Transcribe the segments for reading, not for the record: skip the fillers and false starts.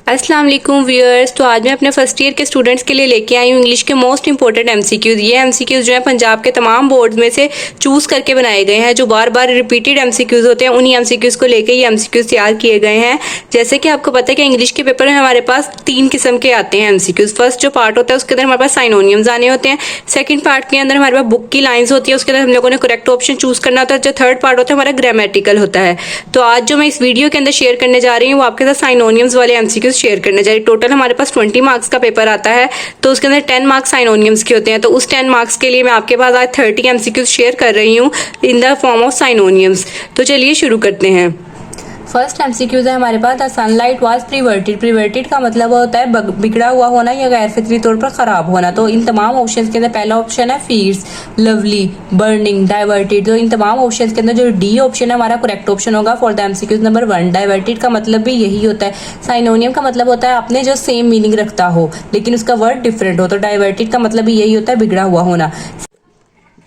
अस्सलाम वालेकुम व्यूअर्स। तो आज मैं अपने फर्स्ट ईयर के स्टूडेंट्स के लिए लेके आई हूँ इंग्लिश के मोस्ट इंपॉर्टेंट एमसीक्यूज़। ये एमसीक्यूज़ जो है पंजाब के तमाम बोर्ड्स में से चूज़ करके बनाए गए हैं। जो बार बार रिपीटेड एमसीक्यूज़ होते हैं उन्हीं एमसीक्यूज़ को लेके ये एमसीक्यूज़ तैयार किए गए हैं। जैसे कि आपको पता है कि इंग्लिश के पेपर में हमारे पास 3 किस्म के आते हैं एमसीक्यूज़। फर्स्ट जो पार्ट होता है उसके अंदर हमारे पास साइनोनियम्स आने होते हैं। सेकंड पार्ट के अंदर हमारे पास बुक की लाइन्स होती है, उसके अंदर हम लोगों ने करेक्ट ऑप्शन चूज़ करना होता है। जो थर्ड पार्ट होता है हमारा ग्रामेटिकल होता है। तो आज जो मैं इस वीडियो के अंदर शेयर करने जा रही हूँ वो आपके साथ साइनोनियम्स वाले एमसीक्यूज़ शेयर करने जा रही हूँ। टोटल हमारे पास 20 मार्क्स का पेपर आता है, तो उसके अंदर 10 मार्क्स साइनोनियम्स के होते हैं। तो उस 10 मार्क्स के लिए मैं आपके पास आज 30 एमसीक्यूज शेयर कर रही हूँ इन द फॉर्म ऑफ साइनोनियम्स। तो चलिए शुरू करते हैं। फर्स्ट एमसीक्यूज है हमारे पास, द सनलाइट वाज प्रिवर्टेड। प्रिवर्टेड का मतलब होता है बिगड़ा हुआ होना या गैर फितरी तौर पर खराब होना। तो इन तमाम ऑप्शंस के अंदर पहला ऑप्शन है फीड्स, लवली, बर्निंग, डाइवर्टेड। तो इन तमाम ऑप्शंस के अंदर जो डी ऑप्शन है हमारा करेक्ट ऑप्शन होगा for the MCQs number 1। Diverted का मतलब भी यही होता है। साइनोनियम का मतलब होता है अपने जो सेम मीनिंग रखता हो लेकिन उसका वर्ड डिफरेंट हो। तो डाइवर्टेड का मतलब भी यही होता है बिगड़ा हुआ होना।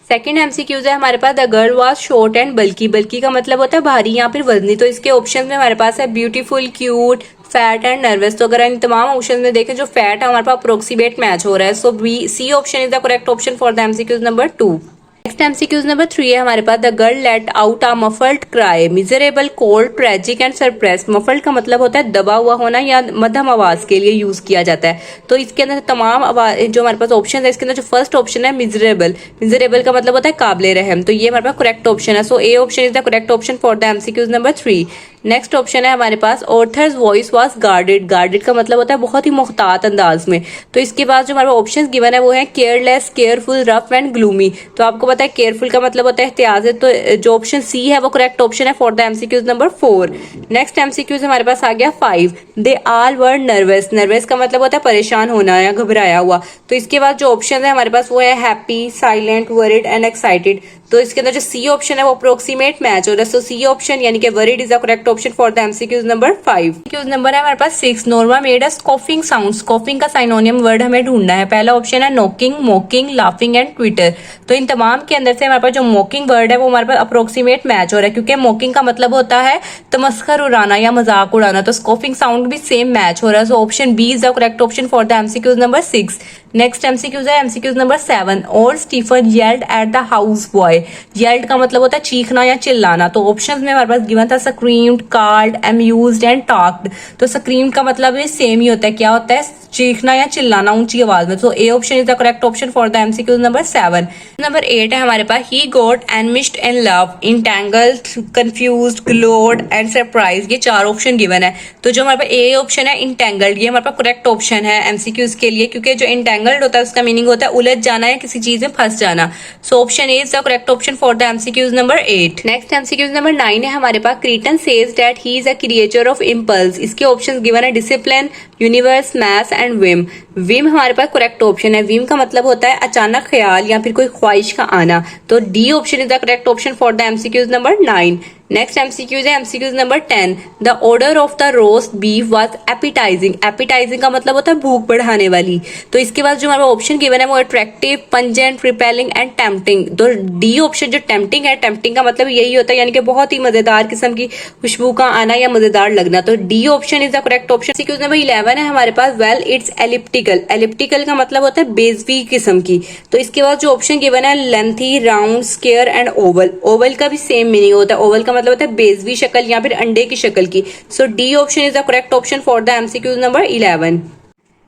सेकेंड एमसीक्यूज है हमारे पास, the girl was short and bulky. Bulky का मतलब होता है भारी या फिर वजनी। तो इसके ऑप्शन में हमारे पास है beautiful, cute, fat and nervous. तो अगर इन तमाम ऑप्शन में देखें जो फैट है हमारे पास अप्रोक्सीमेट मैच हो रहा है। So b c option is the correct option for the MCQs number 2। Next MCQs number 3 है हमारे पास, the girl let out a muffled cry, miserable, cold, tragic and surprise. Muffled का मतलब होता है दबा हुआ होना या मध्यम आवाज के लिए यूज किया जाता है। तो इसके अंदर तमाम जो हमारे पास ऑप्शन है इसके अंदर जो फर्स्ट ऑप्शन है मिजरेबल। मिजरेबल का मतलब होता है काबिले रहम। तो ये हमारे पास करेक्ट ऑप्शन है। So A option is the correct option for the MCQs number 3। Next option है हमारे पास, author's voice was guarded. Guarded का मतलब होता है बहुत ही मुख्तात अंदाज में। तो इसके बाद जो हमारे ऑप्शन गिवन है वो है careless, careful, rough and gloomy. तो आपको पता है केयरफुल का मतलब होता है एहतियात है। तो जो ऑप्शन सी है वो करेक्ट ऑप्शन है for the MCQs number 4। Next MCQs हमारे पास आ गया 5, they all were nervous. Nervous का मतलब होता है परेशान होना या घबराया हुआ। तो इसके बाद जो ऑप्शन है हमारे पास वो है happy, silent, worried and excited. तो इसके अंदर जो सी ऑप्शन है वो अप्रोक्सीमेट मैच हो रहा है। सो सी ऑप्शन यानी कि worried is the correct option for the MCQs number 5। MCQs number है हमारे पास 6, नोरमा मेड अ स्कोफिंग साउंड। स्कोफिंग का साइनोनियम वर्ड हमें ढूंढना है। पहला ऑप्शन है नॉकिंग, मॉकिंग, लाफिंग एंड ट्विटर। तो इन तमाम के अंदर से हमारे पास जो मॉकिंग वर्ड है वो हमारे पास अप्रोक्सीमेट मैच हो रहा है, क्योंकि मॉकिंग का मतलब होता है तमस्खर उड़ाना या मजाक उड़ाना। तो स्कोफिंग साउंड भी सेम मैच हो रहा है। So option B is the correct option for the MCQs number 6। Next MCQs है एमसीक्यूज नंबर 7, और Stephen yelled at the house boy. Yelled का मतलब होता है चीखना या चिल्लाना। तो ऑप्शंस में हमारे पास गिवन था screamed, called, amused and talked. तो स्क्रीम्ड का मतलब ये सेम ही होता है, क्या होता है चीखना या चिल्लाना ऊंची आवाज में। तो A option is the correct option for the MCQs number 7। Number 8 है हमारे पास, he got enmeshed in love, entangled, confused, glowed and surprise. ये 4 ऑप्शन गिवन है। तो जो हमारे पास ए ऑप्शन है इंटैंगल्ड, ये हमारे पास करेक्ट ऑप्शन है एमसीक्यूज के लिए, क्योंकि जो इंटैंगल्ड होता है उसका मीनिंग होता है उलझ जाना या किसी चीज में फंस जाना। So option A is the correct option for the MCQs number 8। Next MCQs number 9 है हमारे पास, Creighton says that he is a creature of impulse. इसके ऑप्शंस गिवन है discipline, universe, maths and whim. Whim हमारे पास correct option है। Whim का मतलब होता है अचानक ख्याल या फिर कोई ख्वाहिश का आना। तो D option is the correct option for the MCQs number 9। Next MCQs है MCQs number 10, the order of the roast beef was appetising. Appetising का मतलब होता है भूख बढ़ाने वाली। तो इसके बाद जो हमारा ऑप्शन गिवन है वो attractive, pungent, repelling and tempting. तो डी ऑप्शन जो टेम्पटिंग है, टेम्पटिंग का मतलब यही होता है यानी कि बहुत ही मजेदार किस्म की खुशबू का आना या मजेदार लगना। तो D option is the correct option. MCQs number 11 है हमारे पास, वेल इट्स एलिप्टिकल। एलिप्टिकल का मतलब होता है बेजवी किस्म की। तो इसके बाद जो ऑप्शन गिवन है lengthy, round, square and Oval. Oval का भी सेम मीनिंग होता है। ओवल का मतलब होता है बेजवी शक्ल या फिर अंडे की शक्ल की। So D option is the correct option for the MCQs number 11।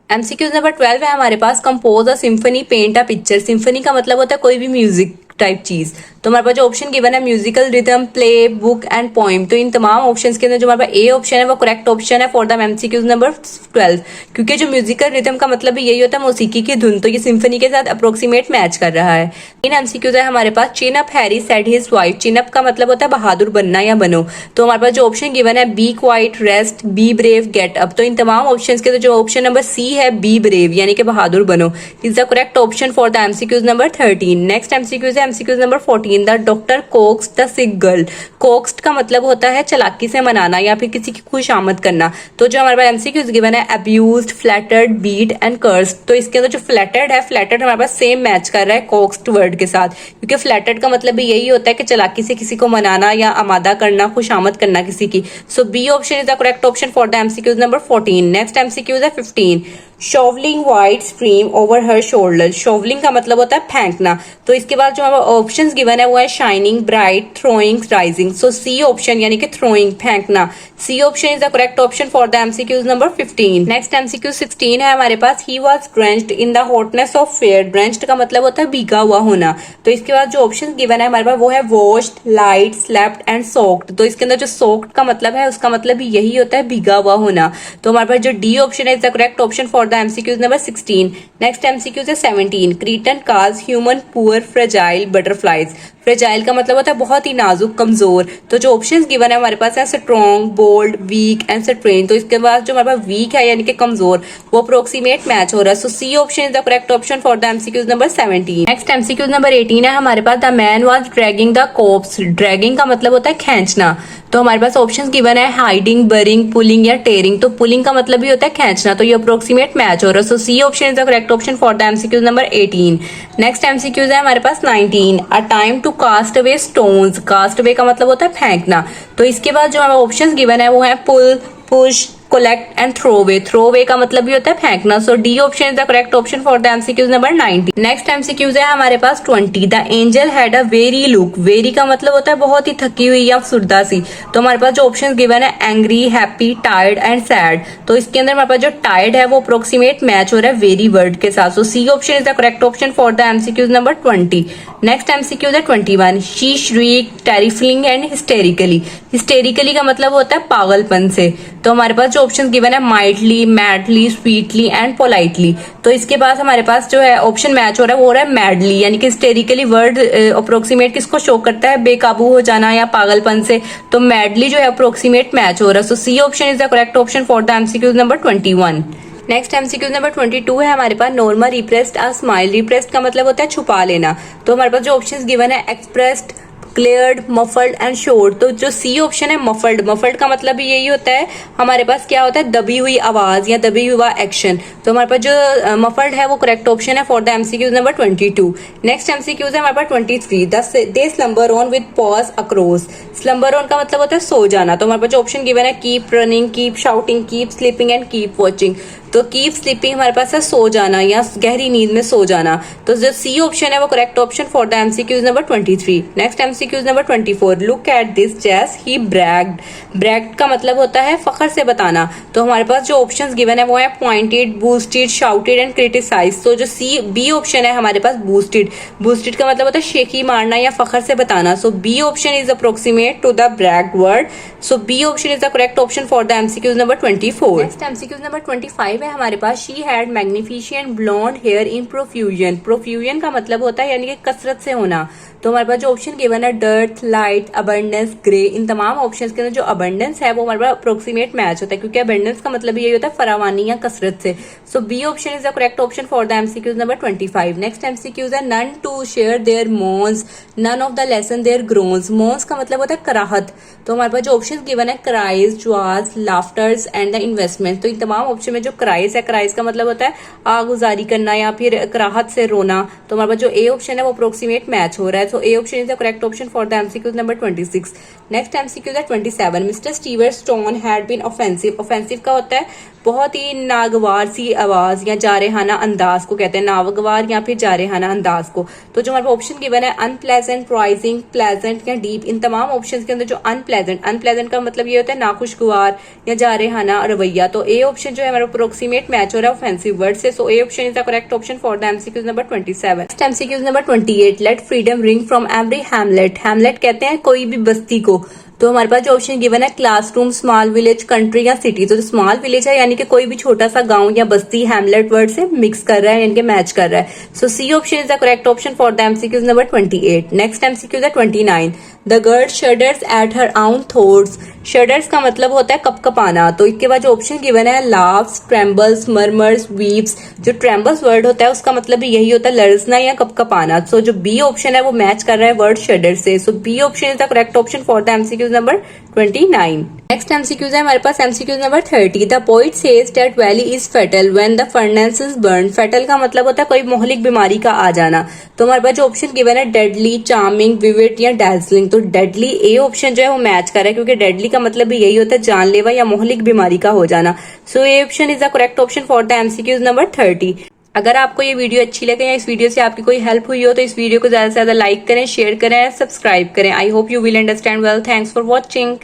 MCQs number 12 है हमारे पास, compose a symphony, paint a picture. Symphony का मतलब होता है कोई भी म्यूजिक टाइप चीज। तो हमारे पास जो ऑप्शन गिवन है musical, rhythm, play, book and poem. तो इन तमाम ऑप्शंस के अंदर जो हमारे पास ए ऑप्शन है वो करेक्ट ऑप्शन है फॉर द एमसीक्यूज नंबर 12, क्योंकि जो म्यूजिकल रिदम का मतलब भी यही होता है मौसीकी की धुन। तो ये सिम्फनी के साथ अप्रोक्सीमेट मैच कर रहा है। इन एमसीक्यूज है हमारे पास, chin up Harry said his wife. Chin up का मतलब होता है बहादुर बनना या बनो। तो हमारे पास जो ऑप्शन गिवन है be quiet, rest, be brave, get up. तो इन तमाम ऑप्शन के जो ऑप्शन नंबर सी है बी ब्रेव यानी कि बहादुर बनो, is the correct option for the MCQs number 13। Next MCQs है MCQs number 14, the doctor coaxed the sick girl. Coaxed का मतलब होता है चालाकी से मनाना या फिर किसी की खुशामद करना। तो जो हमारे पास एमसीक्यूज गिवन है abused, flattered, beat and cursed, तो इसके अंदर जो फ्लैटर्ड है, फ्लैटर्ड हमारे पास सेम मैच कर रहा है कोक्स्ड वर्ड के साथ, क्योंकि फ्लैटर्ड का मतलब भी यही होता है कि चालाकी से किसी को मनाना या आमादा करना, खुशामद करना किसी की। So B option is the correct option for the MCQs number 14। Next MCQs है 15, shovelling white stream over her shoulder. Shovelling का मतलब होता है फेंकना। तो इसके बाद जो ऑप्शंस गिवन है वो है shining, bright, throwing, rising. So C option यानी कि थ्रोइंग, फेंकना, C option is the correct option for the MCQs number 15। Next MCQ 16 है हमारे पास, he was drenched in the hotness of fair. Drenched का मतलब होता है भीगा हुआ होना। तो इसके बाद जो ऑप्शन गिवन है हमारे पास वो है washed, light, slept and soaked. तो इसके अंदर जो सोक्ड का मतलब है उसका मतलब भी यही होता है भीगा हुआ होना। तो हमारे पास जो डी ऑप्शन है is the correct option for the MCQs number 16। Next MCQs है 17, Creighton calls human poor fragile butterflies. Fragile का मतलब होता है बहुत ही नाजुक, कमजोर। तो जो ऑप्शंस गिवन है हमारे पास है strong, bold, weak and strain. तो इसके बाद जो हमारे पास वीक है यानी कि कमजोर, वो अप्रोक्सीमेट मैच हो रहा है। So C option is the correct option for the MCQs number 17। Next MCQs number 18 है हमारे पास, the man was dragging the corpse. Dragging का मतलब होता है खींचना। तो हमारे पास ऑप्शंस गिवन है हाइडिंग, बरिंग, पुलिंग या टेयरिंग। तो पुलिंग का मतलब भी होता है खींचना, तो ये अप्रोक्सीमेट मैच हो रहा है। So C option is the correct option for the MCQs number 18। Next MCQs है हमारे पास 19, a time to cast away stones. Cast away का मतलब होता है फेंकना। तो इसके बाद जो हमारे ऑप्शंस गिवन है वो है pull, push, collect and throw away. Throw away का मतलब भी होता है फेंकना। So D option is the correct option for the MCQs number 19। Next MCQs है हमारे पास 20, the angel had a very look. Very का मतलब होता है बहुत ही थकी हुई या सुरदा सी। तो हमारे पास जो ऑप्शन गिवन है angry, happy, tired and sad. तो इसके अंदर हमारे पास जो टायर्ड है वो अप्रोक्सीमेट मैच हो रहा है वेरी वर्ड के साथ। So C option is the correct option for the MCQs number 20। Next MCQs है 21, शी श्रीक टेरिफलिंग एंड हिस्टेरिकली। हिस्टेरिकली का मतलब होता है पागलपन से। तो हमारे पास जो ऑप्शन गिवन है mildly, madly, sweetly and politely. तो इसके बाद हमारे पास जो है ऑप्शन मैच हो रहा है वो हो रहा है मैडली, यानी कि हिस्टेरिकली वर्ड अप्रोक्सीमेट किसको शो करता है, बेकाबू हो जाना या पागलपन से। तो मैडली जो है अप्रोक्सीमेट मैच हो रहा है। So C option is the correct option for the MCQs number 21। Next MCQs number 22 है हमारे पास, normal repressed a smile. Repressed का मतलब होता है छुपा लेना। तो हमारे पास जो ऑप्शंस गिवन है expressed, cleared, muffled and assured. तो जो सी ऑप्शन है मफल्ड, मफल्ड का मतलब भी यही होता है हमारे पास क्या होता है दबी हुई आवाज या दबी हुआ एक्शन। तो हमारे पास जो मफल्ड है वो करेक्ट ऑप्शन है for the MCQs number 22। Next MCQs है हमारे पास 23, they slumber on with paws across. Slumber on का मतलब होता है सो जाना। तो हमारे पास जो ऑप्शन गिवन है keep running, keep shouting, keep sleeping and keep watching. तो कीप स्लीपिंग हमारे पास है सो जाना या गहरी नींद में सो जाना। तो जो सी ऑप्शन है वो correct option for the MCQs number 23। Next MCQs number 24, look at this जैस ही ब्रैग्ड। ब्रैग्ड का मतलब होता है फखर से बताना। तो हमारे पास जो ऑप्शंस गिवन है वो है pointed, boosted, shouted and criticise. तो जो सी बी ऑप्शन है हमारे पास बूस्टेड। बूस्टेड का मतलब होता है शेखी मारना या फखर से बताना। So B option is approximate to the bragged word. So B option is the correct option for the MCQs number 24। Next MCQs number 25 है हमारे पास, she had magnificent blonde hair in profusion. Profusion का मतलब होता है यानी कि कसरत से होना। तो हमारे पास जो ऑप्शन गिवन है डर्थ, लाइट, अबंडेंस, ग्रे, इन तमाम ऑप्शंस के अंदर जो अबंडेंस है वो हमारे पास अप्रोक्सीमेट मैच होता है, क्योंकि अबंडेंस का मतलब यही होता है फरावानी या कसरत से। So B option is the correct option for the MCQs number 25। Next MCQs है none to share their moans, none of the lesson their groans. Moans का मतलब होता है कराहत। तो हमारे पास जो ऑप्शन गिवन है cries, joys, laughters and the investment. तो इन तमाम ऑप्शन में जो क्राइज है, क्राइज का मतलब होता है आगुजारी करना या फिर कराहत से रोना। तो हमारे पास जो ए ऑप्शन है वो अप्रोक्सीमेट मैच हो रहा है। So A option is the correct option for the MCQ number 26. Next MCQ is 27. Mr. Stewart's tone had been offensive. Offensive का होता है बहुत ही नागवार सी आवाज या जारेहाना अंदाज को कहते हैं, नागवार या फिर जारेहाना अंदाज को। तो जो हमारे ऑप्शन गिवन है अनप्लेजेंट, प्राइजिंग, प्लेजेंट या डीप, इन तमाम ऑप्शन के अंदर जो अनप्लेजेंट का मतलब ये होता है नाखुशगवार या जारेहाना रवैया। तो ए ऑप्शन जो है हमारा अप्रोक्सीमेट मैच हो रहा है ऑफेंसिव वर्ड से। So A option is the correct option for the MCQs number 27। Next MCQs number 28, let freedom ring from every hamlet. Hamlet कहते हैं कोई भी बस्ती को। तो हमारे पास जो ऑप्शन गिवन है क्लासरूम, स्मॉल विलेज, कंट्री या सिटी, तो स्मॉल विलेज है यानी कि कोई भी छोटा सा गांव या बस्ती हैमलेट वर्ड से मिक्स कर रहा है यानी कि मैच कर रहा है। So C option is the correct option for the MCQs number 28। Next MCQ है 29। The girl shudders at her own thoughts. Shudders का मतलब होता है कपकपाना। तो इसके बाद जो ऑप्शन गिवन है लाफ्स, ट्रेम्बल्स, मरमर्स, वीव्स। जो ट्रेम्बल्स वर्ड होता है उसका मतलब भी यही होता है लरसना या कपकपाना। सो जो बी ऑप्शन है वो मैच कर रहा है वर्ड शडर से। So B option is the correct option for the MCQs number 29। Next MCQs है हमारे पास MCQs number 30। The poet says that valley is fatal when the furnace is burn. Fatal का मतलब होता है कोई मोहलिक बीमारी का आ जाना। तो हमारे पास जो ऑप्शन गिवन है डेडली, चार्मिंग, विविड या डैजलिंग। तो डेडली ए ऑप्शन जो है वो मैच कर रहा है क्योंकि डेडली का मतलब भी यही होता है जानलेवा या मोहलिक बीमारी का हो जाना। So A option is the correct option for the MCQs number 30। अगर आपको ये वीडियो अच्छी लगे या इस वीडियो से आपकी कोई हेल्प हुई हो तो इस वीडियो को ज्यादा से ज्यादा लाइक करें, शेयर करें, सब्सक्राइब करें। I hope you will understand well. Thanks for watching.